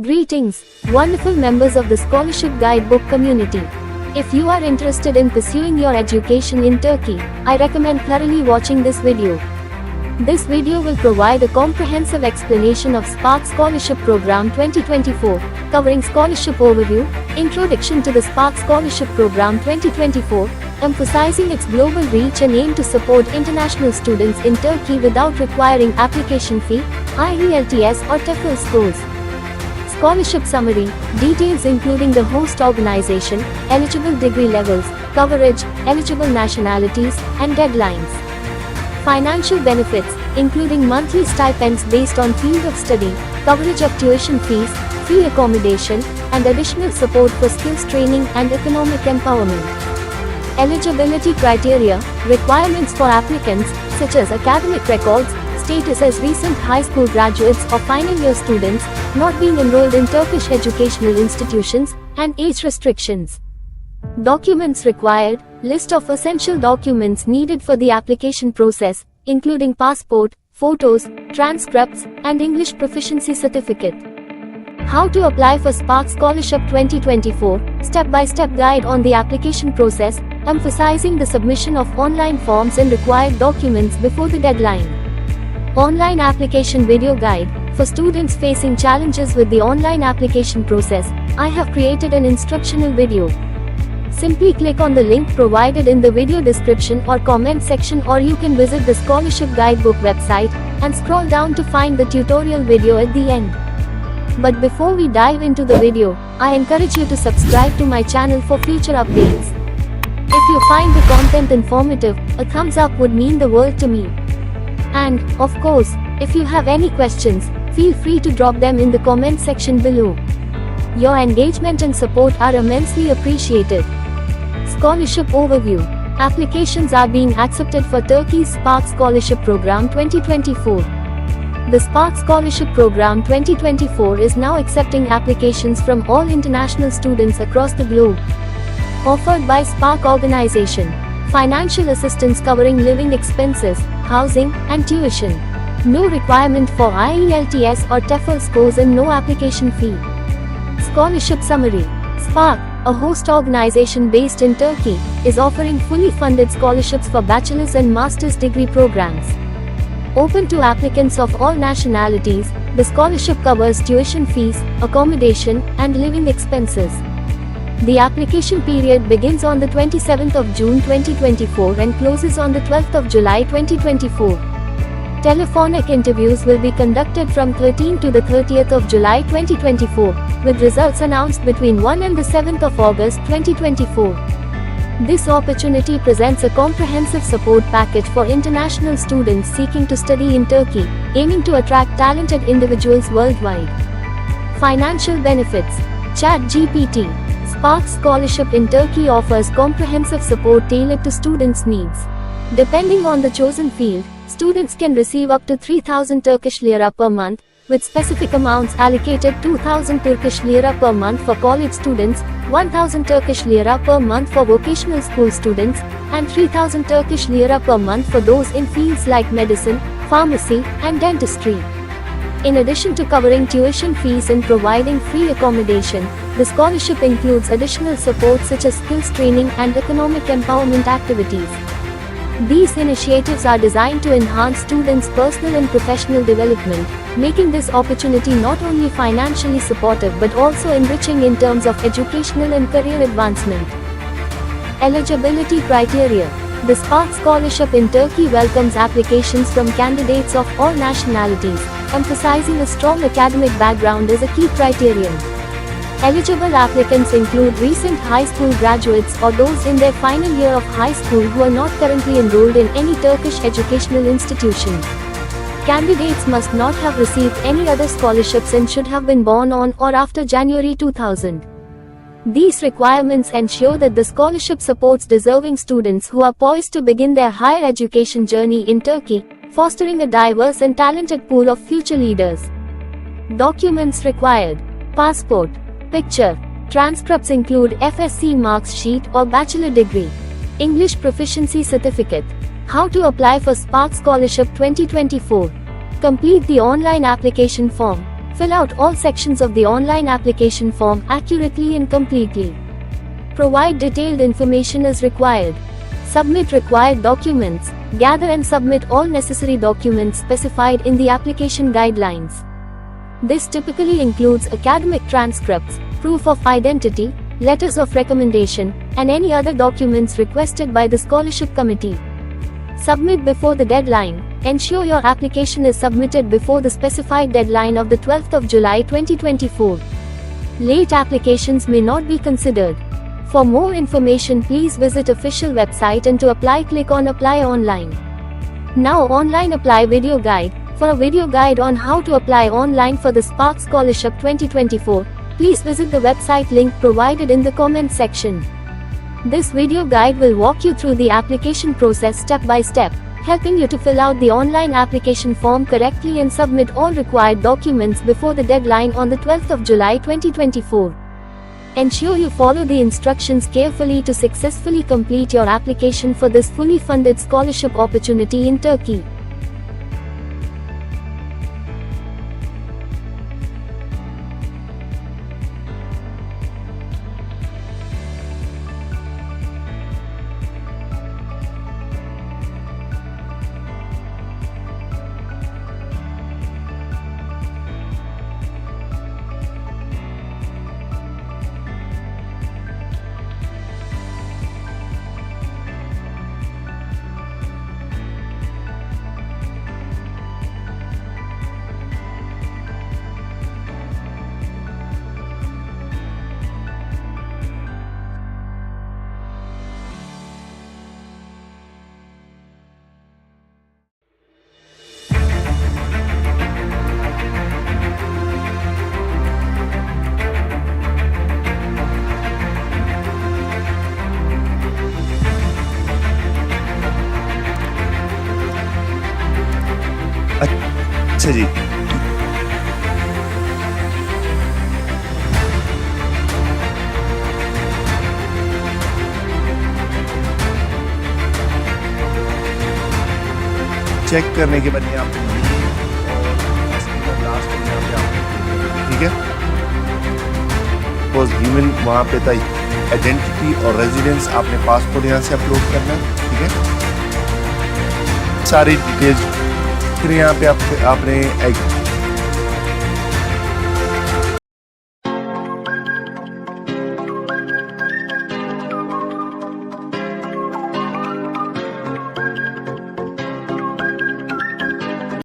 Greetings, wonderful members of the Scholarship Guidebook community. If you are interested in pursuing your education in Turkey, I recommend thoroughly watching this video. This video will provide a comprehensive explanation of Spark Scholarship Program 2024, covering scholarship overview, introduction to the Spark Scholarship Program 2024, emphasizing its global reach and aim to support international students in Turkey without requiring application fee, IELTS or TOEFL scores. Scholarship summary, details including the host organization, eligible degree levels, coverage, eligible nationalities, and deadlines. Financial benefits, including monthly stipends based on field of study, coverage of tuition fees, free accommodation, and additional support for skills training and economic empowerment. Eligibility criteria, requirements for applicants, such as academic records, status as recent high school graduates or final year students, not being enrolled in Turkish educational institutions, and age restrictions. Documents required, list of essential documents needed for the application process, including passport, photos, transcripts, and English proficiency certificate. How to apply for Spark Scholarship 2024, step-by-step guide on the application process, emphasizing the submission of online forms and required documents before the deadline. Online application video guide. For students facing challenges with the online application process, I have created an instructional video. Simply click on the link provided in the video description or comment section, or you can visit the Scholarship Guidebook website and scroll down to find the tutorial video at the end. But before we dive into the video, I encourage you to subscribe to my channel for future updates. If you find the content informative, a thumbs up would mean the world to me. And, of course, if you have any questions, feel free to drop them in the comment section below. Your engagement and support are immensely appreciated. Scholarship overview. Applications are being accepted for Turkey's Spark Scholarship Program 2024. The Spark Scholarship Program 2024 is now accepting applications from all international students across the globe. Offered by Spark Organization. Financial assistance covering living expenses, housing, and tuition. No requirement for IELTS or TOEFL scores and no application fee. Scholarship summary. Spark, a host organization based in Turkey, is offering fully funded scholarships for bachelor's and master's degree programs. Open to applicants of all nationalities, the scholarship covers tuition fees, accommodation, and living expenses. The application period begins on the 27th of June 2024 and closes on the 12th of July 2024. Telephonic interviews will be conducted from 13th to the 30th of July 2024, with results announced between 1 and the 7th of August 2024. This opportunity presents a comprehensive support package for international students seeking to study in Turkey, aiming to attract talented individuals worldwide. Financial benefits. ChatGPT. Spark Scholarship in Turkey offers comprehensive support tailored to students' needs. Depending on the chosen field, students can receive up to 3,000 Turkish lira per month, with specific amounts allocated: 2,000 Turkish lira per month for college students, 1,000 Turkish lira per month for vocational school students, and 3,000 Turkish lira per month for those in fields like medicine, pharmacy, and dentistry. In addition to covering tuition fees and providing free accommodation, the scholarship includes additional support such as skills training and economic empowerment activities. These initiatives are designed to enhance students' personal and professional development, making this opportunity not only financially supportive but also enriching in terms of educational and career advancement. Eligibility criteria. The Spark Scholarship in Turkey welcomes applications from candidates of all nationalities, emphasizing a strong academic background as a key criterion. Eligible applicants include recent high school graduates or those in their final year of high school who are not currently enrolled in any Turkish educational institution. Candidates must not have received any other scholarships and should have been born on or after January 2000. These requirements ensure that the scholarship supports deserving students who are poised to begin their higher education journey in Turkey, fostering a diverse and talented pool of future leaders. Documents required. Passport. Picture. Transcripts include FSC marks sheet or bachelor degree. English proficiency certificate. How to apply for Spark Scholarship 2024. Complete the online application form. Fill out all sections of the online application form accurately and completely. Provide detailed information as required. Submit required documents. Gather and submit all necessary documents specified in the application guidelines. This typically includes academic transcripts, proof of identity, letters of recommendation, and any other documents requested by the scholarship committee. Submit before the deadline. Ensure your application is submitted before the specified deadline of the 12th of July 2024. Late applications may not be considered. For more information, please visit official website, and to apply, click on Apply Online. Now, Online Apply Video Guide. For a video guide on how to apply online for the Spark Scholarship 2024, please visit the website link provided in the comment section. This video guide will walk you through the application process step by step, helping you to fill out the online application form correctly and submit all required documents before the deadline on the 12th of July 2024. Ensure you follow the instructions carefully to successfully complete your application for this fully funded scholarship opportunity in Turkey. अच्छा जी, check करने के बाद ये आपको last में यहाँ पे आपको, ठीक है, सपोज ह्यूमन वहाँ पे था आइडेंटिटी और रेजिडेंस, आपने पासपोर्ट यहाँ से अपलोड करना है, ठीक है, सारी डिटेल्स। फिर यहाँ पे आपने एक